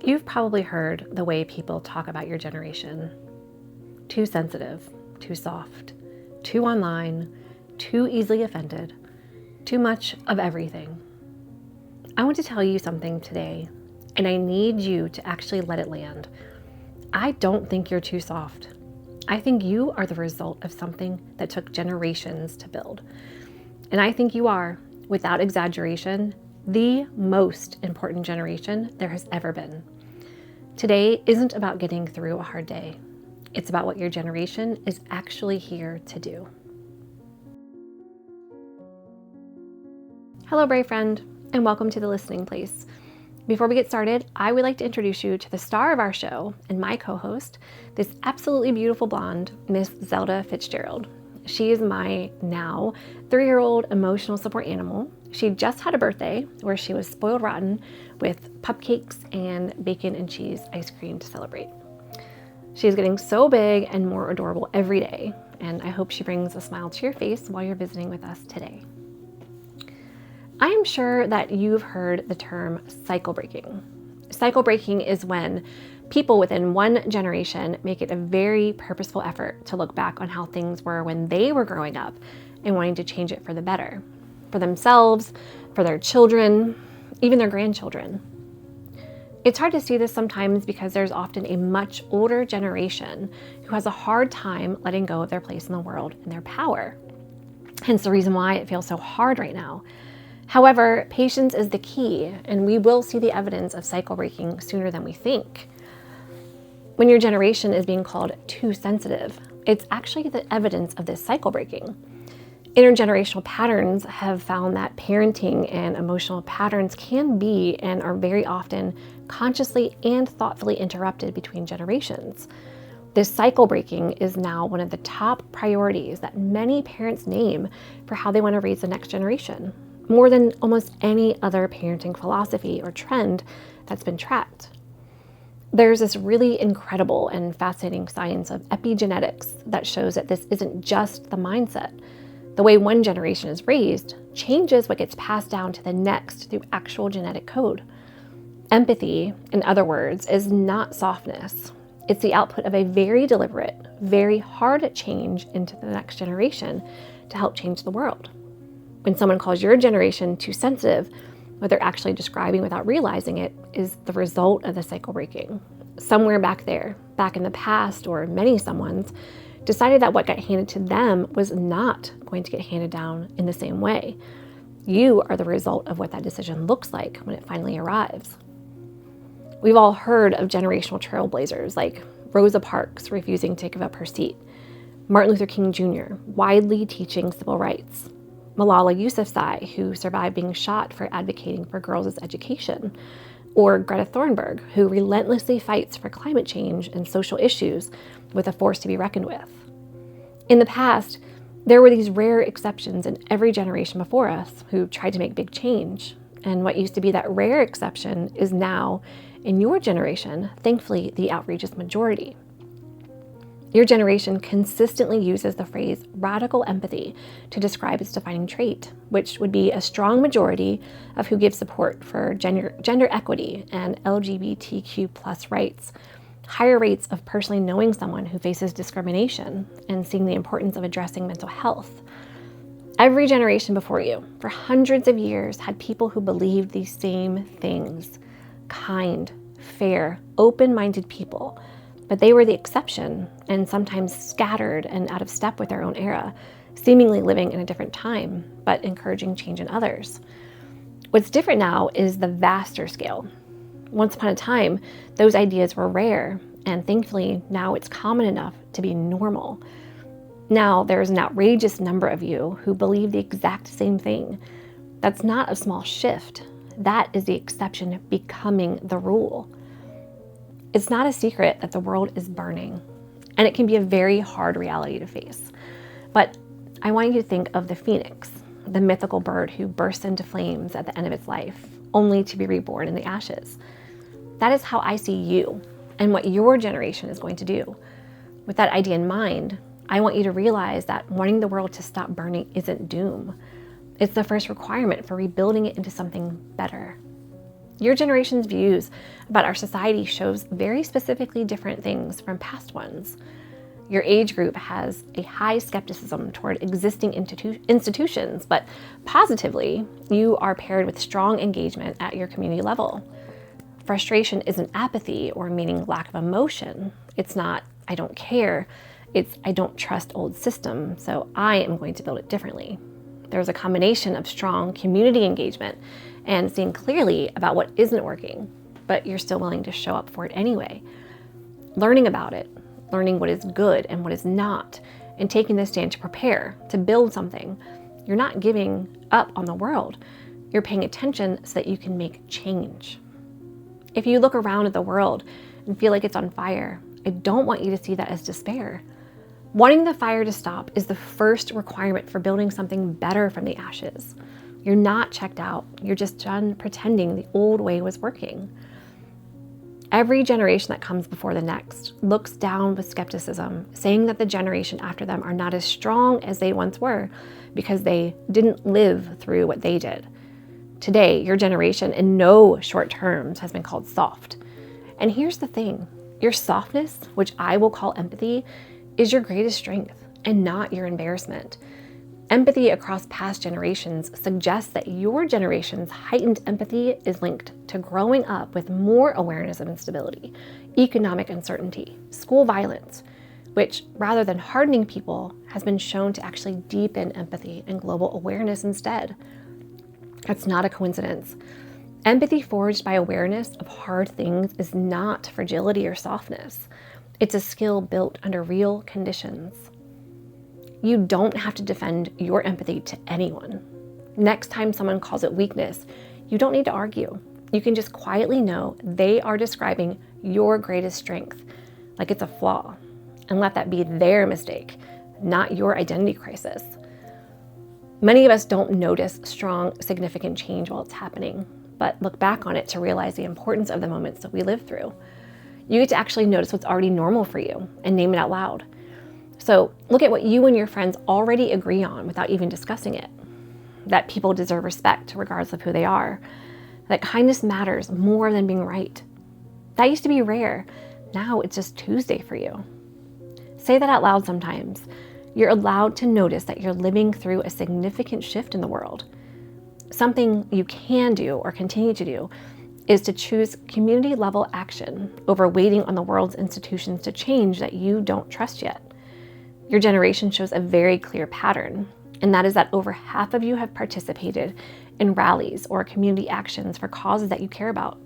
You've probably heard the way people talk about your generation. Too sensitive, too soft, too online, too easily offended, too much of everything. I want to tell you something today, and I need you to actually let it land. I don't think you're too soft. I think you are the result of something that took generations to build. And I think you are, without exaggeration, the most important generation there has ever been. Today isn't about getting through a hard day. It's about what your generation is actually here to do. Hello, brave friend, and welcome to the listening place. Before we get started, I would like to introduce you to the star of our show and my co-host, this absolutely beautiful blonde, Miss Zelda Fitzgerald. She is my now 3-year-old emotional support animal. She just had a birthday where she was spoiled rotten with cupcakes and bacon and cheese ice cream to celebrate. She is getting so big and more adorable every day, and I hope she brings a smile to your face while you're visiting with us today. I am sure that you've heard the term cycle breaking. Cycle breaking is when people within one generation make it a very purposeful effort to look back on how things were when they were growing up and wanting to change it for the better, for themselves, for their children, even their grandchildren. It's hard to see this sometimes because there's often a much older generation who has a hard time letting go of their place in the world and their power. Hence the reason why it feels so hard right now. However, patience is the key, and we will see the evidence of cycle breaking sooner than we think. When your generation is being called too sensitive, it's actually the evidence of this cycle breaking. Intergenerational patterns have found that parenting and emotional patterns can be and are very often consciously and thoughtfully interrupted between generations. This cycle breaking is now one of the top priorities that many parents name for how they want to raise the next generation, more than almost any other parenting philosophy or trend that's been tracked. There's this really incredible and fascinating science of epigenetics that shows that this isn't just the mindset. The way one generation is raised changes what gets passed down to the next through actual genetic code. Empathy, in other words, is not softness. It's the output of a very deliberate, very hard change into the next generation to help change the world. When someone calls your generation too sensitive, what they're actually describing without realizing it is the result of the cycle breaking. Somewhere back there, back in the past, or many someone's, decided that what got handed to them was not going to get handed down in the same way. You are the result of what that decision looks like when it finally arrives. We've all heard of generational trailblazers like Rosa Parks refusing to give up her seat, Martin Luther King Jr. widely teaching civil rights, Malala Yousafzai, who survived being shot for advocating for girls' education, or Greta Thunberg, who relentlessly fights for climate change and social issues with a force to be reckoned with. In the past, there were these rare exceptions in every generation before us who tried to make big change, and what used to be that rare exception is now, in your generation, thankfully, the outrageous majority. Your generation consistently uses the phrase radical empathy to describe its defining trait, which would be a strong majority of who give support for gender equity and LGBTQ+ rights, higher rates of personally knowing someone who faces discrimination, and seeing the importance of addressing mental health. Every generation before you, for hundreds of years, had people who believed these same things: kind, fair, open-minded people. But they were the exception, and sometimes scattered and out of step with their own era, seemingly living in a different time, but encouraging change in others. What's different now is the vaster scale. Once upon a time, those ideas were rare, and thankfully now it's common enough to be normal. Now there's an outrageous number of you who believe the exact same thing. That's not a small shift. That is the exception becoming the rule. It's not a secret that the world is burning, and it can be a very hard reality to face. But I want you to think of the phoenix, the mythical bird who bursts into flames at the end of its life, only to be reborn in the ashes. That is how I see you and what your generation is going to do. With that idea in mind, I want you to realize that wanting the world to stop burning isn't doom. It's the first requirement for rebuilding it into something better. Your generation's views about our society shows very specifically different things from past ones. Your age group has a high skepticism toward existing institutions, but positively, you are paired with strong engagement at your community level. Frustration isn't apathy or meaning lack of emotion. It's not, I don't care. It's, I don't trust old system, so I am going to build it differently. There's a combination of strong community engagement and seeing clearly about what isn't working, but you're still willing to show up for it anyway. Learning about it, learning what is good and what is not, and taking the stand to prepare, to build something. You're not giving up on the world. You're paying attention so that you can make change. If you look around at the world and feel like it's on fire, I don't want you to see that as despair. Wanting the fire to stop is the first requirement for building something better from the ashes. You're not checked out. You're just done pretending the old way was working. Every generation that comes before the next looks down with skepticism, saying that the generation after them are not as strong as they once were because they didn't live through what they did. Today, your generation in no short terms has been called soft. And here's the thing, your softness, which I will call empathy, is your greatest strength and not your embarrassment. Empathy across past generations suggests that your generation's heightened empathy is linked to growing up with more awareness of instability, economic uncertainty, school violence, which rather than hardening people has been shown to actually deepen empathy and global awareness instead. That's not a coincidence. Empathy forged by awareness of hard things is not fragility or softness. It's a skill built under real conditions. You don't have to defend your empathy to anyone. Next time someone calls it weakness, you don't need to argue. You can just quietly know they are describing your greatest strength, like it's a flaw, and let that be their mistake, not your identity crisis. Many of us don't notice strong, significant change while it's happening, but look back on it to realize the importance of the moments that we live through. You get to actually notice what's already normal for you and name it out loud. So look at what you and your friends already agree on without even discussing it. That people deserve respect regardless of who they are. That kindness matters more than being right. That used to be rare. Now it's just Tuesday for you. Say that out loud sometimes. You're allowed to notice that you're living through a significant shift in the world. Something you can do or continue to do is to choose community level action over waiting on the world's institutions to change that you don't trust yet. Your generation shows a very clear pattern, and that is that over half of you have participated in rallies or community actions for causes that you care about.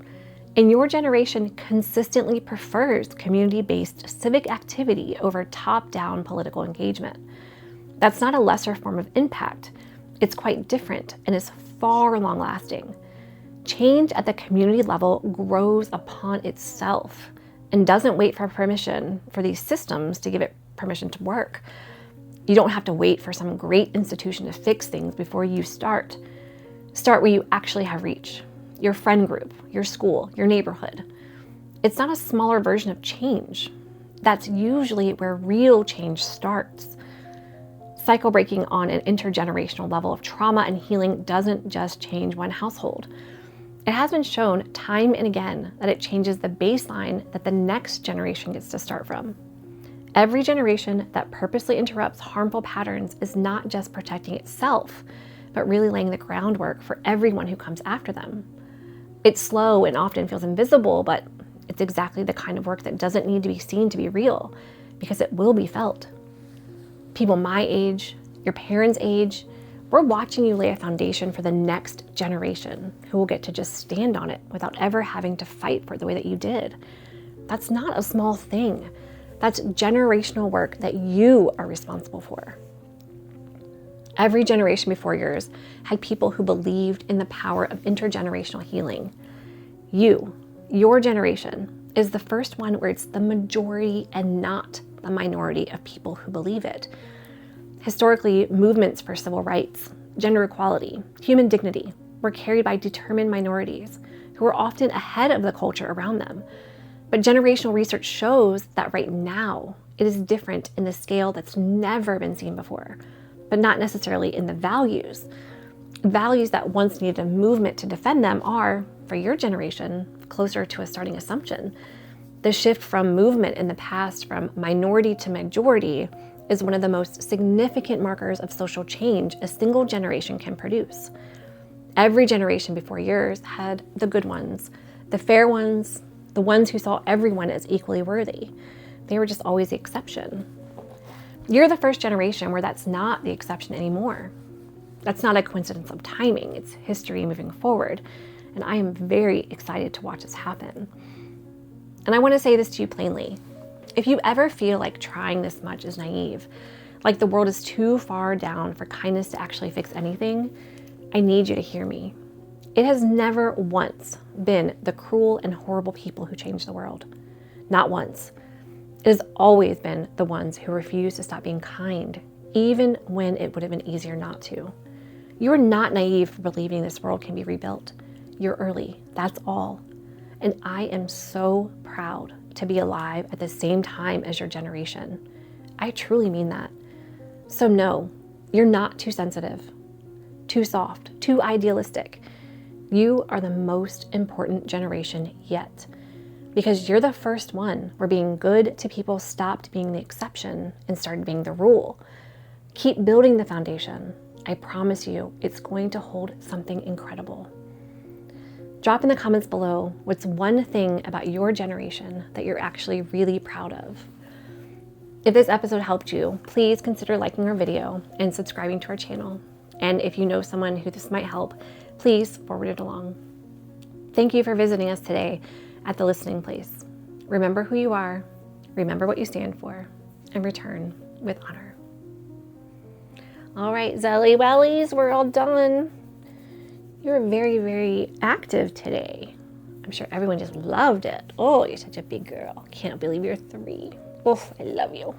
And your generation consistently prefers community-based civic activity over top-down political engagement. That's not a lesser form of impact. It's quite different and is far long-lasting. Change at the community level grows upon itself and doesn't wait for permission for these systems to give it permission to work. You don't have to wait for some great institution to fix things before you start. Start where you actually have reach. Your friend group, your school, your neighborhood. It's not a smaller version of change. That's usually where real change starts. Cycle breaking on an intergenerational level of trauma and healing doesn't just change one household. It has been shown time and again that it changes the baseline that the next generation gets to start from. Every generation that purposely interrupts harmful patterns is not just protecting itself, but really laying the groundwork for everyone who comes after them. It's slow and often feels invisible, but it's exactly the kind of work that doesn't need to be seen to be real, because it will be felt. People my age, your parents' age, we're watching you lay a foundation for the next generation who will get to just stand on it without ever having to fight for it the way that you did. That's not a small thing. That's generational work that you are responsible for. Every generation before yours had people who believed in the power of intergenerational healing. Your generation, is the first one where it's the majority and not the minority of people who believe it. Historically, movements for civil rights, gender equality, human dignity were carried by determined minorities who were often ahead of the culture around them. But generational research shows that right now, it is different in the scale that's never been seen before, but not necessarily in the values. Values that once needed a movement to defend them are for your generation, closer to a starting assumption. The shift from movement in the past from minority to majority is one of the most significant markers of social change a single generation can produce. Every generation before yours had the good ones, the fair ones, the ones who saw everyone as equally worthy. They were just always the exception. You're the first generation where that's not the exception anymore. That's not a coincidence of timing, it's history moving forward. And I am very excited to watch this happen. And I want to say this to you plainly. If you ever feel like trying this much is naive, like the world is too far down for kindness to actually fix anything, I need you to hear me. It has never once been the cruel and horrible people who change the world. Not once. It has always been the ones who refuse to stop being kind, even when it would have been easier not to. You are not naive for believing this world can be rebuilt. You're early, that's all. And I am so proud to be alive at the same time as your generation. I truly mean that. So no, you're not too sensitive, too soft, too idealistic. You are the most important generation yet, because you're the first one where being good to people stopped being the exception and started being the rule. Keep building the foundation. I promise you, it's going to hold something incredible. Drop in the comments below what's one thing about your generation that you're actually really proud of. If this episode helped you, please consider liking our video and subscribing to our channel. And if you know someone who this might help, please forward it along. Thank you for visiting us today at the Listening Place. Remember who you are, remember what you stand for, and return with honor. All right, Zelly Wellies, we're all done. You're very, very active today. I'm sure everyone just loved it. Oh, you're such a big girl. Can't believe you're 3. Oh, I love you.